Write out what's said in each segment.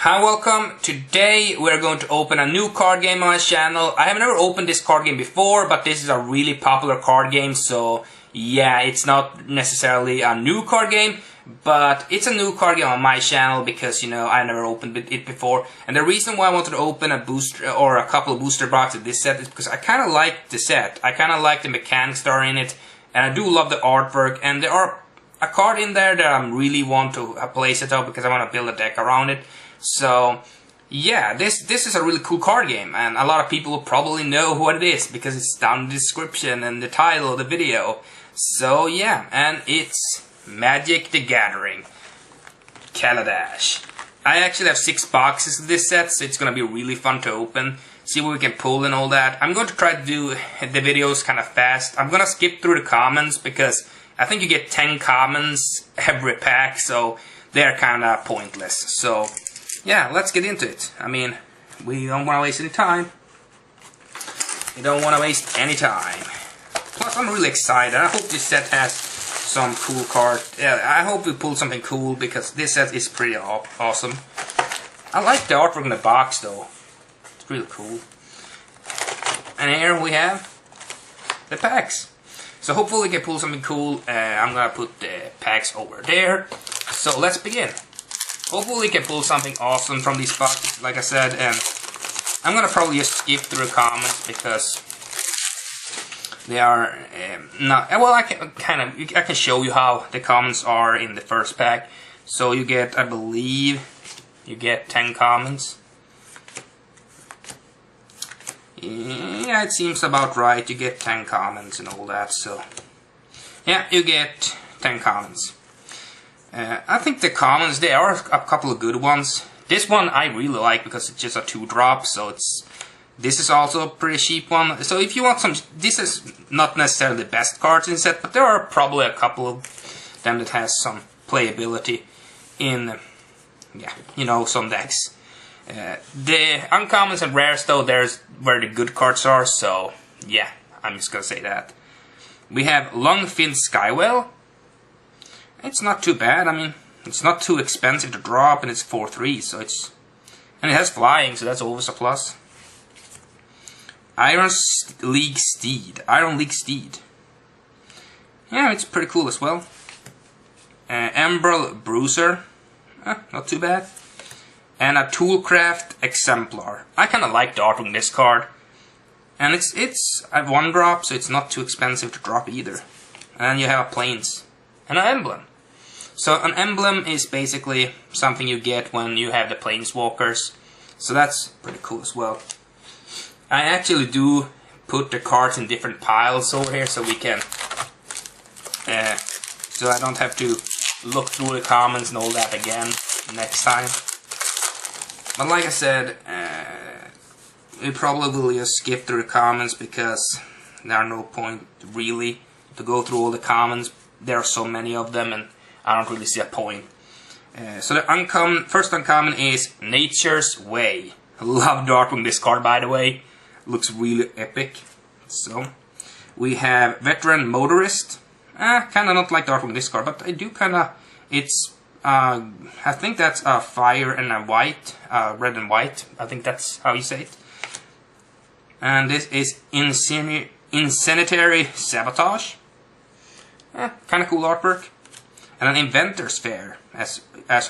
Hi, welcome. Today we're going to open a new card game on my channel. I have never opened this card game before, but this is a really popular card game, so yeah, it's not necessarily a new card game, but it's a new card game on my channel because, you know, I never opened it before. And the reason why I wanted to open a booster or a couple of booster boxes of this set is because I kind of like the set. I kind of like the mechanics that are in it, and I do love the artwork, and there are a card in there that I really want to play set up because I want to build a deck around it. So yeah, this is a really cool card game, and a lot of people will probably know what it is because it's down in the description and the title of the video. So yeah, and it's Magic the Gathering Kaladesh. I actually have 6 boxes of this set, so it's gonna be really fun to open, see what we can pull and all that. I'm going to try to do the videos kind of fast. I'm gonna skip through the commons because I think you get 10 commons every pack, so they're kinda pointless. So yeah, let's get into it. I mean, we don't want to waste any time. We don't want to waste any time. Plus, I'm really excited. I hope this set has some cool cards. Yeah, I hope we pull something cool because this set is pretty awesome. I like the artwork in the box, though. It's really cool. And here we have the packs. So hopefully we can pull something cool. I'm gonna put the packs over there. So let's begin. Hopefully we can pull something awesome from these boxes, like I said, and I'm gonna probably just skip through the comments because they are not. Well, I can show you how the comments are in the first pack. So you get, I believe, you get 10 comments. Yeah, it seems about right. You get 10 comments and all that. So yeah, you get 10 comments. I think the commons, there are a couple of good ones. This one I really like because it's just a 2-drop, so this is also a pretty cheap one. So if you want some, this is not necessarily the best cards in the set, but there are probably a couple of them that has some playability in, yeah, you know, some decks. The uncommons and rares, though, there's where the good cards are, so yeah, I'm just gonna say that. We have Longfin Skywell. It's not too bad. I mean, it's not too expensive to drop, and it's 4/3, so it's, and it has flying, so that's always a plus. Iron League Steed. Yeah, it's pretty cool as well. Emerald Bruiser. Not too bad. And a Toolcraft Exemplar. I kind of like the art on this card, and it's a 1-drop, so it's not too expensive to drop either. And you have a Plains and an emblem. So an emblem is basically something you get when you have the Planeswalkers. So that's pretty cool as well. I actually do put the cards in different piles over here so we can, so I don't have to look through the comments and all that again next time. But like I said, we probably will just skip through the comments because there are no point really to go through all the comments. There are so many of them, and I don't really see a point. So the first uncommon is Nature's Way. I love the art on this card, by the way. Looks really epic. So we have Veteran Motorist. Kind of not like the art on this card, but I do kind of. It's I think that's a fire and a white, red and white. I think that's how you say it. And this is Incendiary Sabotage. Kind of cool artwork. And an Inventor's Fair as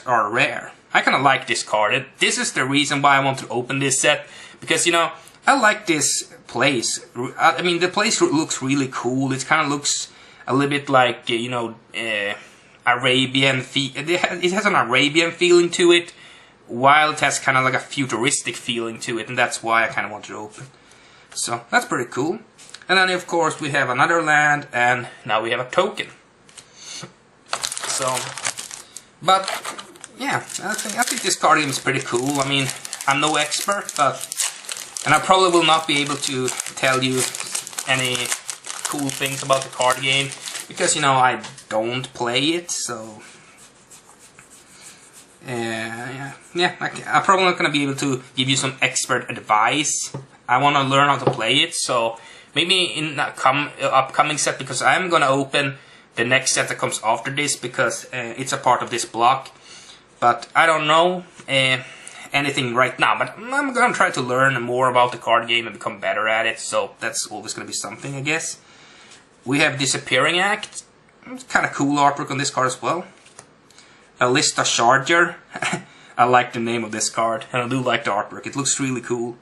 are rare. I kind of like this card. This is the reason why I want to open this set, because, you know, I like this place. I mean, the place looks really cool. It kind of looks a little bit like, you know, Arabian. It has an Arabian feeling to it, while it has kind of like a futuristic feeling to it, and that's why I kind of want to open. So that's pretty cool. And then, of course, we have another land, and now we have a token. So, but yeah, I think this card game is pretty cool. I mean, I'm no expert, and I probably will not be able to tell you any cool things about the card game because, you know, I don't play it. So yeah, I'm probably not gonna be able to give you some expert advice. I want to learn how to play it, so maybe in the upcoming set, because I'm gonna open the next set that comes after this because it's a part of this block. But I don't know. anything right now, but I'm gonna try to learn more about the card game and become better at it, so that's always gonna be something, I guess. We have Disappearing Act. It's kind of cool artwork on this card as well. Alista Charger. I like the name of this card, and I do like the artwork. It looks really cool.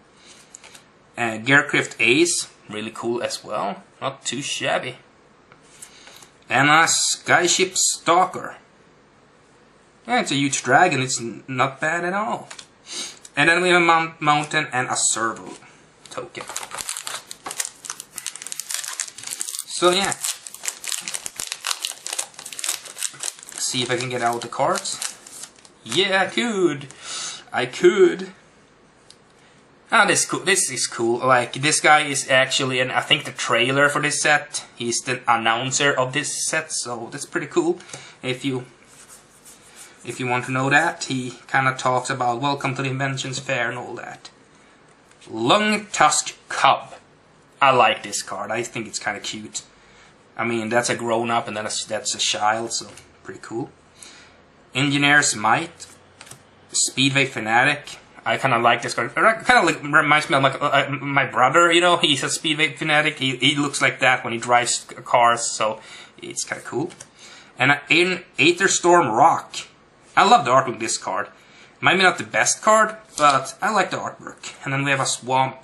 Gearcraft Ace. Really cool as well. Not too shabby. And a Skyship Stalker. Yeah, it's a huge dragon. It's not bad at all. And then we have a mountain and a servo token. So yeah. See if I can get out the cards. Yeah, I could. I could. Ah, this is cool. Like, this guy is actually, and I think the trailer for this set, he's the announcer of this set, so that's pretty cool. If you want to know that, he kind of talks about welcome to the Inventions Fair and all that. Long-Tusked Cub. I like this card. I think it's kind of cute. I mean, that's a grown-up and then that's a child, so pretty cool. Engineer's Might. Speedway Fanatic. I kind of like this card. It kind of like reminds me of like my brother, you know. He's a Speedway Fanatic. He looks like that when he drives cars, so it's kind of cool. And an Aetherstorm Rock. I love the artwork of this card. Might be not the best card, but I like the artwork. And then we have a Swamp.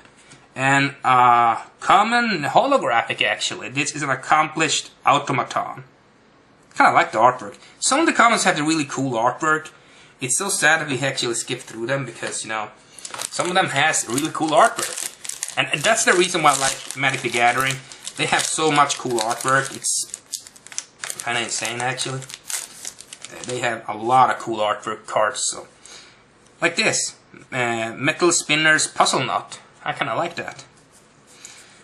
And a common holographic, actually. This is an Accomplished Automaton. Kind of like the artwork. Some of the commons have the really cool artwork. It's so sad that we actually skip through them because, you know, some of them has really cool artwork. And that's the reason why I like Magic the Gathering. They have so much cool artwork. It's kind of insane, actually. They have a lot of cool artwork cards. So, like this. Metal Spinner's Puzzle Knot. I kind of like that.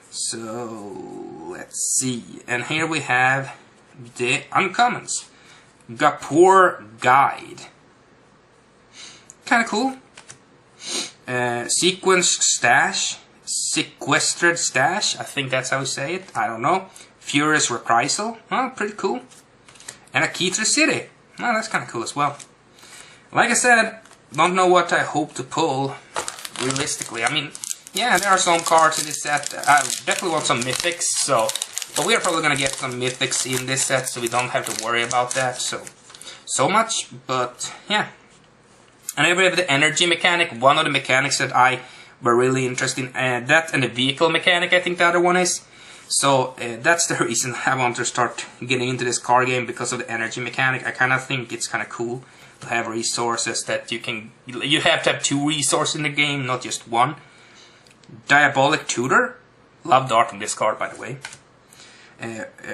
So, let's see. And here we have the uncommons. Gapur Guide. Kind of cool. Sequestered Stash. I think that's how you say it. I don't know. Furious Reprisal. Oh, pretty cool. And a Key to the City. Oh, that's kind of cool as well. Like I said, don't know what I hope to pull realistically. I mean, yeah, there are some cards in this set. I definitely want some mythics, so... But we are probably going to get some mythics in this set, so we don't have to worry about that so much. But, yeah. And then we have the energy mechanic, one of the mechanics that I were really interested in. That and the vehicle mechanic, I think the other one is. So, that's the reason I want to start getting into this card game, because of the energy mechanic. I kind of think it's kind of cool to have resources that you can... You have to have 2 resources in the game, not just 1. Diabolic Tutor. Love the art from this card, by the way.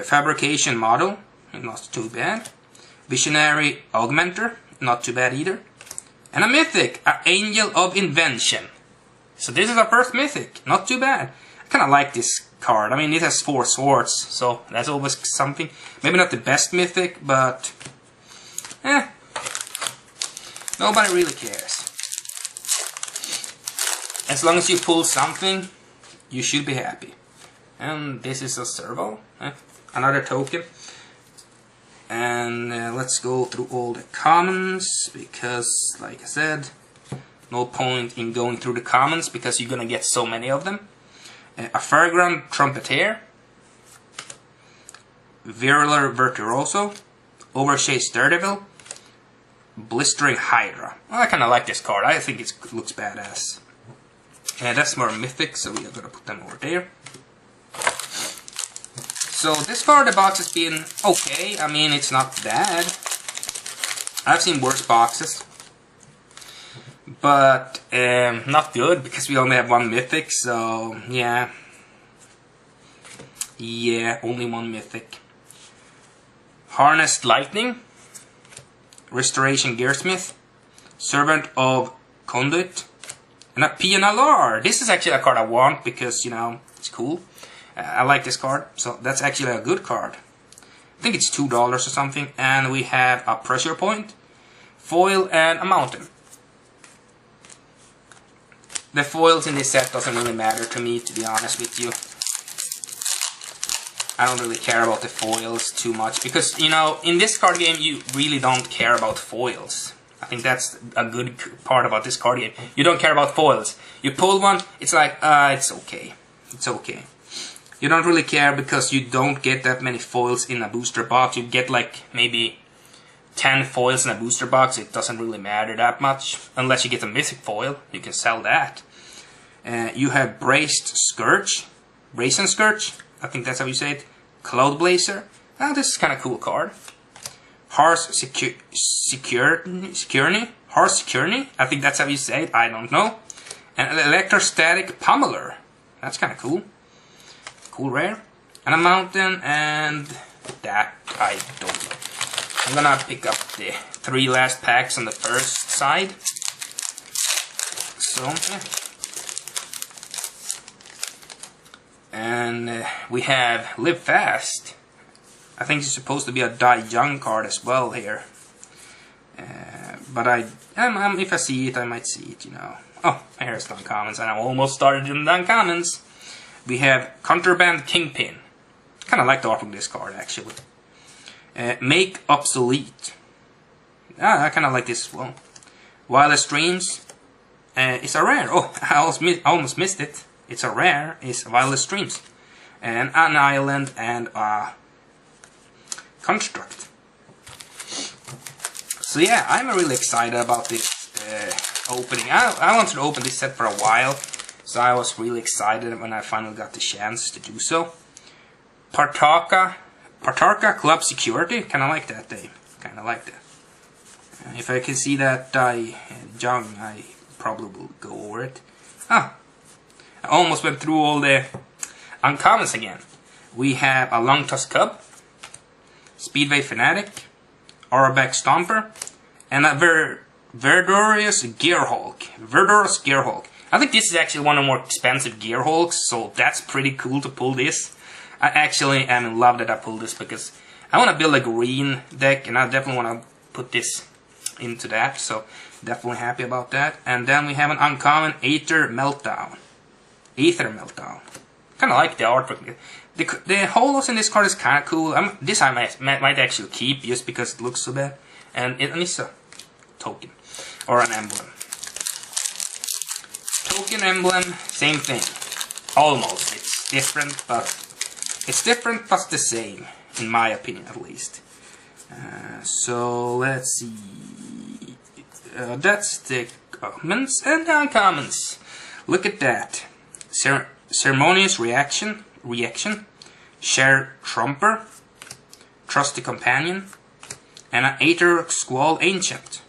Fabrication Model. Not too bad. Visionary Augmenter. Not too bad either. And a mythic, an Angel of Invention. So this is our first mythic, not too bad. I kind of like this card. I mean, it has 4 swords, so that's always something. Maybe not the best mythic, but... nobody really cares. As long as you pull something, you should be happy. And this is a servo, another token. And let's go through all the commons, because, like I said, no point in going through the commons, because you're gonna get so many of them. A Fairground Trumpeter, Virular Virtuoso, Overchased Daredevil, Blistering Hydra. Well, I kinda like this card, I think it looks badass. And that's more mythic, so we are gonna put them over there. So this far the box has been okay. I mean, it's not bad. I've seen worse boxes. But not good, because we only have 1 mythic, so yeah. Yeah, only 1 mythic. Harnessed Lightning. Restoration Gearsmith. Servant of Conduit. And a PNLR. This is actually a card I want, because, you know, it's cool. I like this card, so that's actually a good card. I think it's $2 or something. And we have a Pressure Point, Foil, and a Mountain. The foils in this set doesn't really matter to me, to be honest with you. I don't really care about the foils too much, because, you know, in this card game you really don't care about foils. think that's a good part about this card game. You don't care about foils. You pull one, it's like, it's okay. It's okay. You don't really care because you don't get that many foils in a booster box. You get like maybe 10 foils in a booster box. It doesn't really matter that much. Unless you get a mythic foil, you can sell that. You have Braced Scourge. Brazen Scourge, I think that's how you say it. Cloud Blazer. This is kind of cool card. Harsh Security. Harsh Security. I think that's how you say it. I don't know. And an Electrostatic Pummeler. That's kind of cool. Cool rare. And a mountain, and that I don't know. I'm gonna pick up the 3 last packs on the first side. So, yeah. And we have Live Fast. I think it's supposed to be a Die Young card as well here. But if I see it, I might see it, you know. Oh, here's the uncommons, and I almost started in the uncommons. We have Contraband Kingpin. Kind of like the art of this card, actually. Make Obsolete. I kind of like this as well. Wildest Dreams. It's a rare. Oh, I almost missed it. It's a rare. It's Wildest Dreams. And an island and a construct. So yeah, I'm really excited about this opening. I wanted to open this set for a while, so I was really excited when I finally got the chance to do so. Partarka Club Security. Kind of like that name. Kind of like that. If I can see that Die Young, I probably will go over it. I almost went through all the uncommons again. We have a Long Tusk Cub, Speedway Fanatic, Auroback Stomper, and a Verdurous Gearhulk. Verdurous Gearhulk. I think this is actually one of the more expensive Gearhulks, so that's pretty cool to pull this. I actually am in love that I pulled this because I want to build a green deck, and I definitely want to put this into that, so definitely happy about that. And then we have an uncommon Aether Meltdown. Kind of like the artwork. The holos in this card is kind of cool. This I might actually keep just because it looks so bad. And it's a token. Or an emblem. Token, emblem, same thing. Almost. It's different, but the same. In my opinion, at least. So, let's see. That's the commons and the uncommons. Look at that. Ceremonious Reaction, Share Trumper, Trusty Companion, and an Aether Squall Ancient.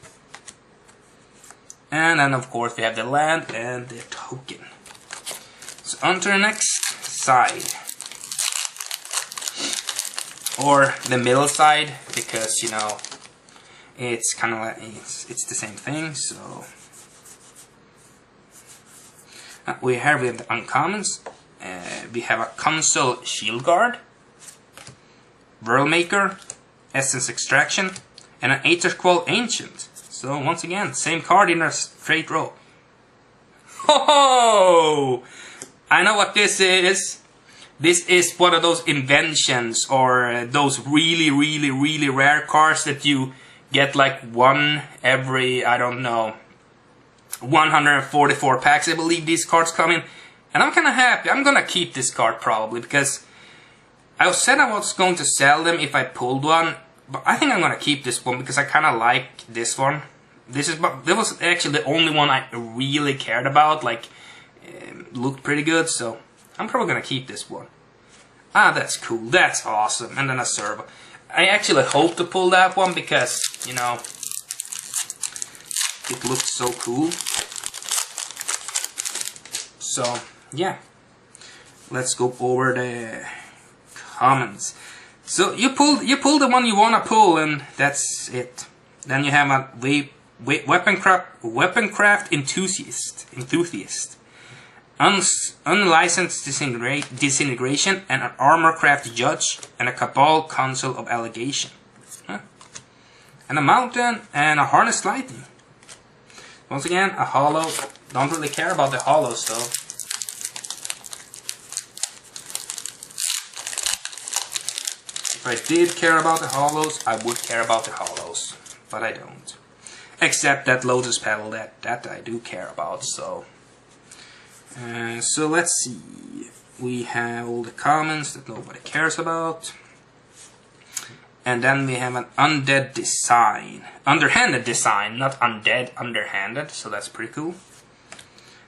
And then of course we have the land and the token. So on to the next side. Or the middle side, because you know it's kind of like it's the same thing, so we have the uncommons. We have a Console Shield Guard, Whirlmaker, Essence Extraction, and an Aether Squall Ancient. So once again, same card in a straight row. Ho! I know what this is. This is one of those inventions, or those really rare cards that you get like one every, I don't know, 144 packs, I believe these cards come in. And I'm kind of happy. I'm going to keep this card probably, because I said I was going to sell them if I pulled one. But I think I'm going to keep this one because I kind of like this one. This was actually the only one I really cared about. Like, looked pretty good, so I'm probably going to keep this one. That's cool. That's awesome. And then a servo. I actually hope to pull that one because, you know, it looks so cool. So, yeah. Let's go over the commons. So you pull the one you wanna pull, and that's it. Then you have a weaponcraft enthusiast, unlicensed disintegration, and an armorcraft judge, and a cabal council of allegation, and a mountain, and a harnessed lightning. Once again, a holo. Don't really care about the holos though. If I did care about the holos, I would care about the holos, but I don't. Except that Lotus Petal, that I do care about. So let's see. We have all the commons that nobody cares about. And then we have an undead design. Underhanded design, not undead, underhanded. So that's pretty cool.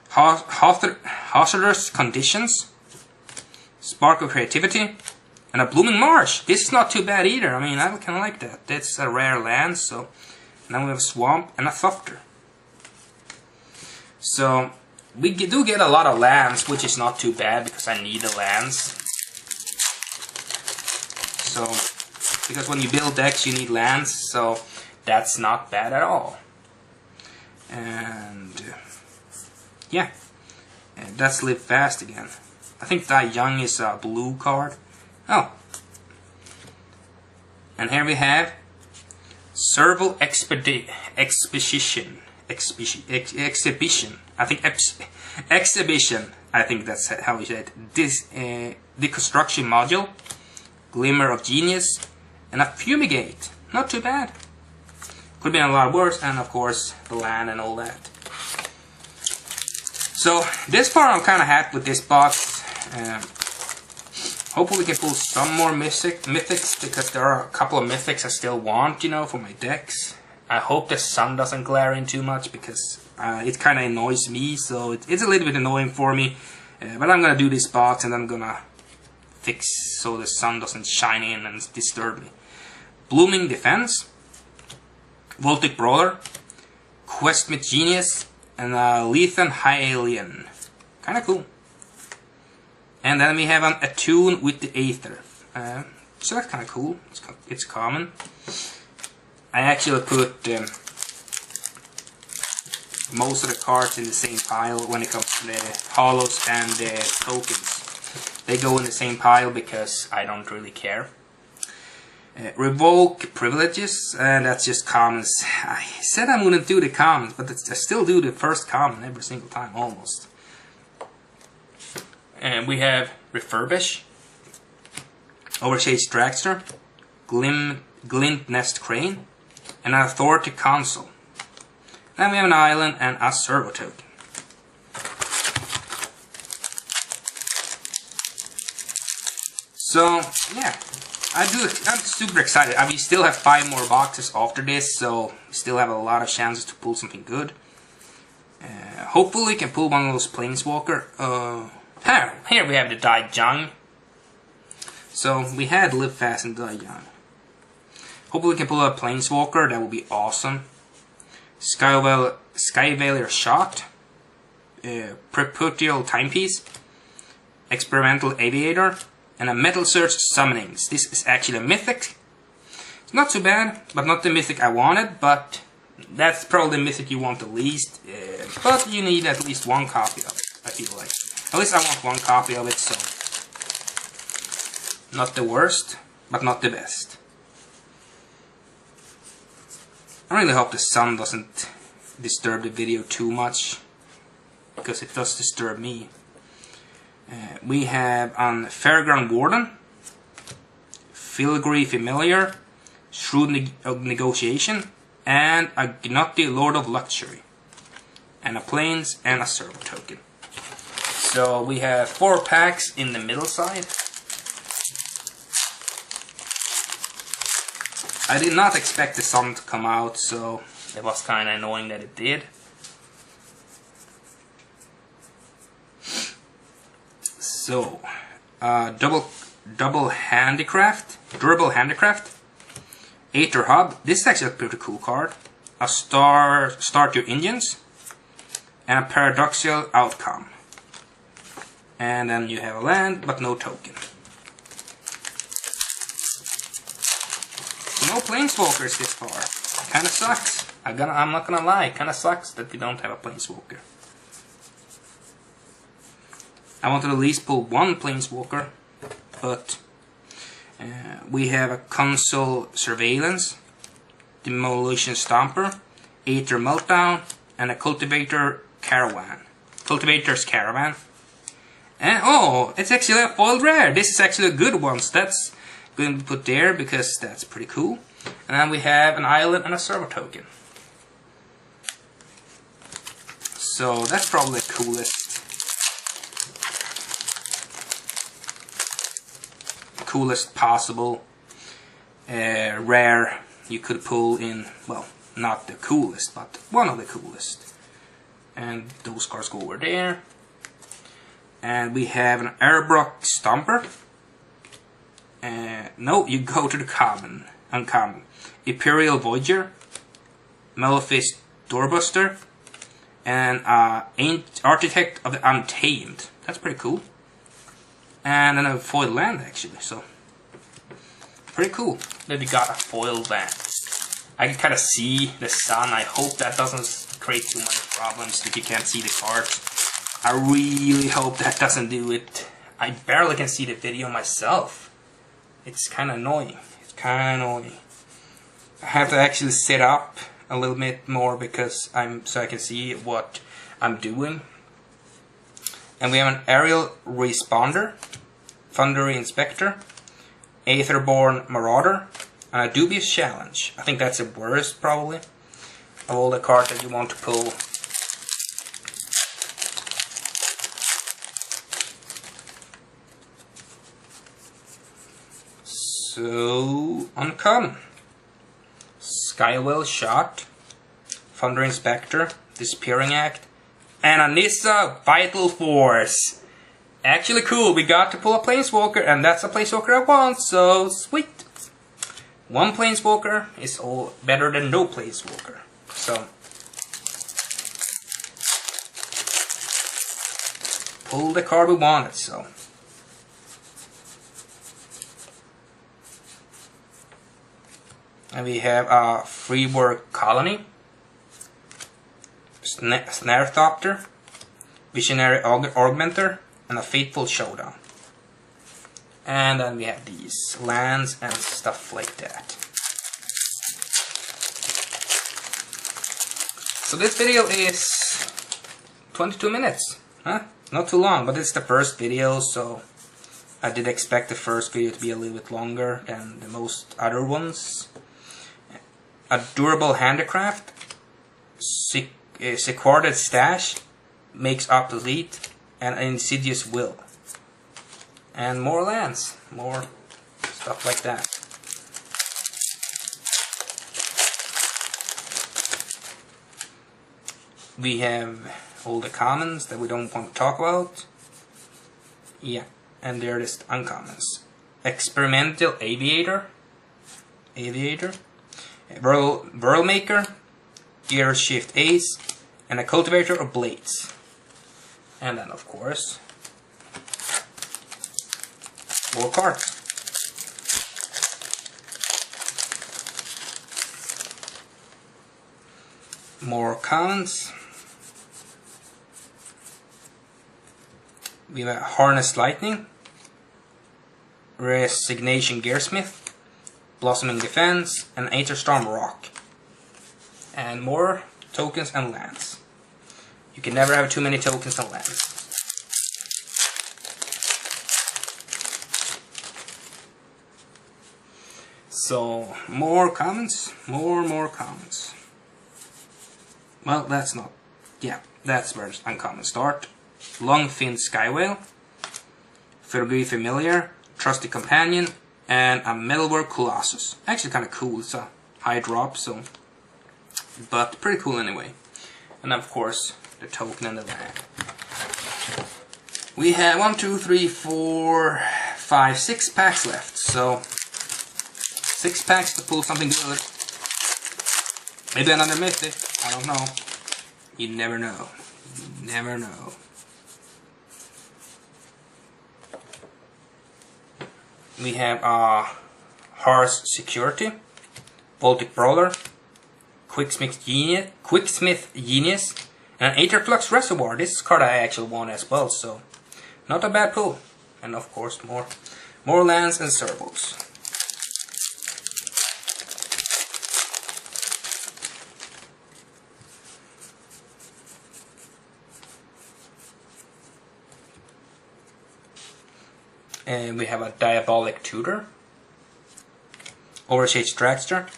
Hazardous conditions. Spark of creativity. And a blooming marsh. This is not too bad either. I mean, I kind of like that. That's a rare land. So now we have a swamp and a thufter. So we do get a lot of lands, which is not too bad because I need the lands. So, because when you build decks you need lands, so that's not bad at all. And yeah, and that's Live Fast again. I think Die Young is a blue card. Oh, and here we have Serval Exhibition. I think Exhibition. I think that's how we say it. This deconstruction module, Glimmer of Genius, and a Fumigate. Not too bad. Could be a lot worse, and of course the land and all that. So this part I'm kind of happy with this box. Hopefully we can pull some more mythics, because there are a couple of mythics I still want, you know, for my decks. I hope the sun doesn't glare in too much, because it kind of annoys me, so it's a little bit annoying for me. But I'm gonna do this box and I'm gonna fix so the sun doesn't shine in and disturb me. Blooming Defense, Voltic Brawler, Questmate Genius, and Lethan Hylian. Kinda cool. And then we have an Attune with the Aether. So that's kinda cool. It's common. I actually put most of the cards in the same pile when it comes to the hollows and the tokens. They go in the same pile because I don't really care. Revoke Privileges, and that's just commons. I said I wouldn't do the commons, but I still do the first common every single time, almost. And we have Refurbish, Overshade Dragster, Glint Nest Crane, and an Authority Console. Then we have an island and a servo token. So yeah, I'm super excited. We still have 5 more boxes after this, so we still have a lot of chances to pull something good. Hopefully we can pull one of those Planeswalker. Here we have the Die Young. So we had Live Fast and Die Young. Hopefully we can pull a Planeswalker, that would be awesome. Skyveiler Shot, Perpetual Timepiece, Experimental Aviator, and a Metal Surge Summonings. This is actually a mythic. It's not too bad, but not the mythic I wanted, but that's probably the mythic you want the least. But you need at least one copy of it, I feel like. At least I want one copy of it, so not the worst, but not the best. I really hope the sun doesn't disturb the video too much, because it does disturb me. We have on Fairground Warden, Filigree Familiar, Shrewd Negotiation, and a Gnutty Lord of Luxury, and a Plains and a servo token. So we have 4 packs in the middle side. I did not expect the sun to come out, so it was kind of annoying that it did. So, double handicraft, durable handicraft, Aether Hub. This is actually a pretty cool card. A start your engines, and a paradoxical outcome. And then you have a land, but no token. No Planeswalkers this far. Kinda sucks. I'm not gonna lie, kinda sucks that we don't have a Planeswalker. I wanted to at least pull one Planeswalker, but we have a Console Surveillance, Demolition Stomper, Aether Meltdown, and a Cultivator's Caravan. And oh, it's actually a foiled rare. This is actually a good one, so that's going to put there because that's pretty cool. And then we have an island and a servo token. So that's probably the coolest possible rare you could pull in. Well, not the coolest, but one of the coolest. And those cards go over there. And we have an Airbrook Stomper. No, you go to the uncommon. Imperial Voyager, Malefice Doorbuster, and Architect of the Untamed. That's pretty cool. And then a foil land actually, so pretty cool that we got a foil land. I can kind of see the sun. I hope that doesn't create too many problems that you can't see the cards. I really hope that doesn't do it. I barely can see the video myself. It's kind of annoying. I have to actually sit up a little bit more because so I can see what I'm doing. And we have an Aerial Responder, Thundery Inspector, Aetherborn Marauder, and a Dubious Challenge. I think that's the worst probably of all the cards that you want to pull. So, uncommon. Skywell Shot, Thunder Inspector, Disappearing Act, and a Nissa Vital Force. Actually cool, we got to pull a Planeswalker, and that's a Planeswalker I want, so sweet. One Planeswalker is all better than no Planeswalker. So, pull the card we wanted, so. And we have a Freeborg Colony, Snare Thopter, Visionary Augmenter, and a Fateful Showdown. And then we have these lands and stuff like that. So this video is 22 minutes, huh? Not too long, but it's the first video, so I did expect the first video to be a little bit longer than the most other ones. A Durable Handicraft, Sequarded Stash, Makes Obsolete, and an Insidious Will. And more lands, more stuff like that. We have all the commons that we don't want to talk about. Yeah, and there is uncommons. Experimental Aviator, Whirlmaker, Gear Shift Ace, and a Cultivator of Blades. And then, of course, more cards. More commons. We have Harness Lightning, Resignation Gearsmith, Blossoming Defense, and Aetherstorm Rock. And more tokens and lands. You can never have too many tokens and lands. So, more commons, more commons. Well, that's not. Yeah, that's where uncommon start. Longfin Skywhale, Furby Familiar, Trusty Companion, and a Metalwork Colossus. Actually kind of cool, it's a high drop, so, but pretty cool anyway. And of course, the token and the land. We have 1, 2, 3, 4, 5, 6 packs left, so 6 packs to pull something good. Maybe another mythic, I don't know. You never know. You never know. We have Harsh Security, Baltic Brawler, Quicksmith Genius, and an Aetherflux Reservoir. This card I actually won as well, so not a bad pull. And of course more lands and servos. And we have a Diabolic Tutor, Overshade Dragster,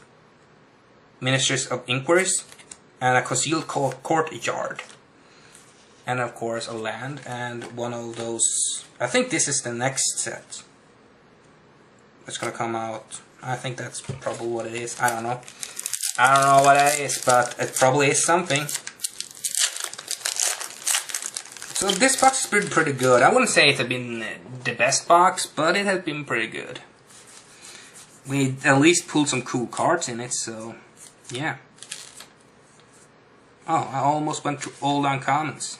Ministers of Inquiries, and a Concealed Courtyard. and of course a land, and one of those. I think this is the next set that's gonna come out. I think that's probably what it is. I don't know. I don't know what it is, but it probably is something. So this box has been pretty good. I wouldn't say it has been the best box, but it has been pretty good. We at least pulled some cool cards in it, so yeah. Oh, I almost went through all the uncommons.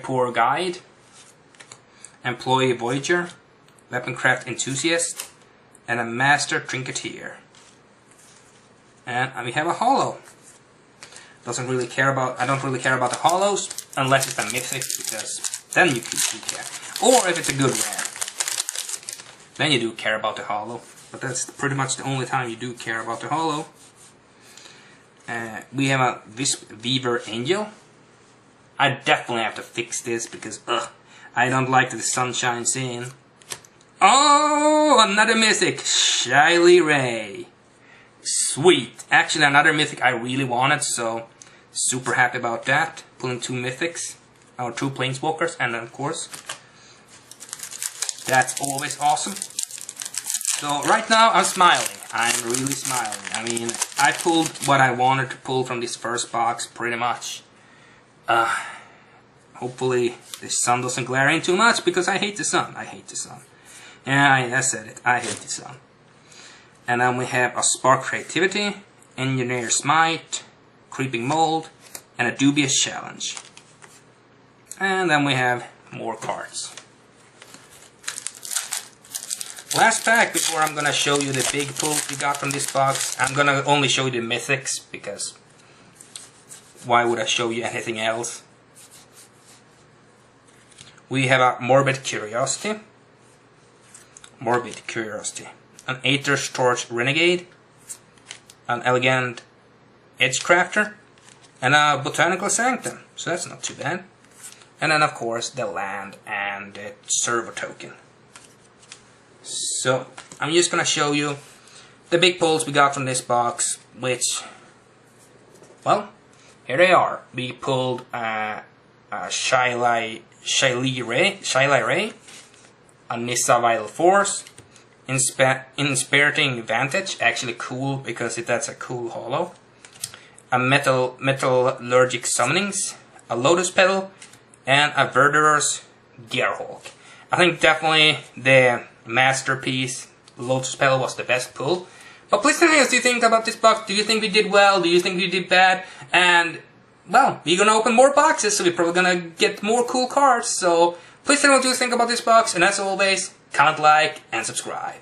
Poor Guide, Employee Voyager, Weaponcraft Enthusiast, and a Master Trinketeer. And we have a holo. I don't really care about the holos unless it's a mythic, because then you do care. Or if it's a good rare, then you do care about the holo. But that's pretty much the only time you do care about the holo. We have a Wisp Weaver Angel. I definitely have to fix this because I don't like that the sun shines in. Oh, another mythic, Shyly Ray. Sweet. Actually, another mythic I really wanted, so super happy about that. Pulling 2 mythics, or 2 planeswalkers, and of course, that's always awesome. So right now I'm smiling. I'm really smiling. I mean, I pulled what I wanted to pull from this first box, pretty much. Hopefully the sun doesn't glare in too much, because I hate the sun. I hate the sun. Yeah, I said it. I hate the sun. And then we have a Spark Creativity, Engineer Smite, Creeping Mold, and a Dubious Challenge. And then we have more cards. Last pack before I'm gonna show you the big pulls we got from this box. I'm gonna only show you the mythics, because why would I show you anything else? We have a Morbid Curiosity, an Aether's Torch Renegade, an Elegant Edgecrafter, and a Botanical Sanctum, so that's not too bad. And then of course the land and the server token. So I'm just gonna show you the big pulls we got from this box, which, well, here they are. We pulled Shyly Ray, a Nissa Vital Force, Inspiriting Vantage, actually cool because that's a cool holo, a Metallurgic Summonings, a Lotus Petal, and a Verderer's Gearhulk. I think definitely the Masterpiece Lotus Petal was the best pull. But please tell me what you think about this box. Do you think we did well? Do you think we did bad? And, well, we're gonna open more boxes, so we're probably gonna get more cool cards. So please tell me what you think about this box. And as always, comment, like, and subscribe.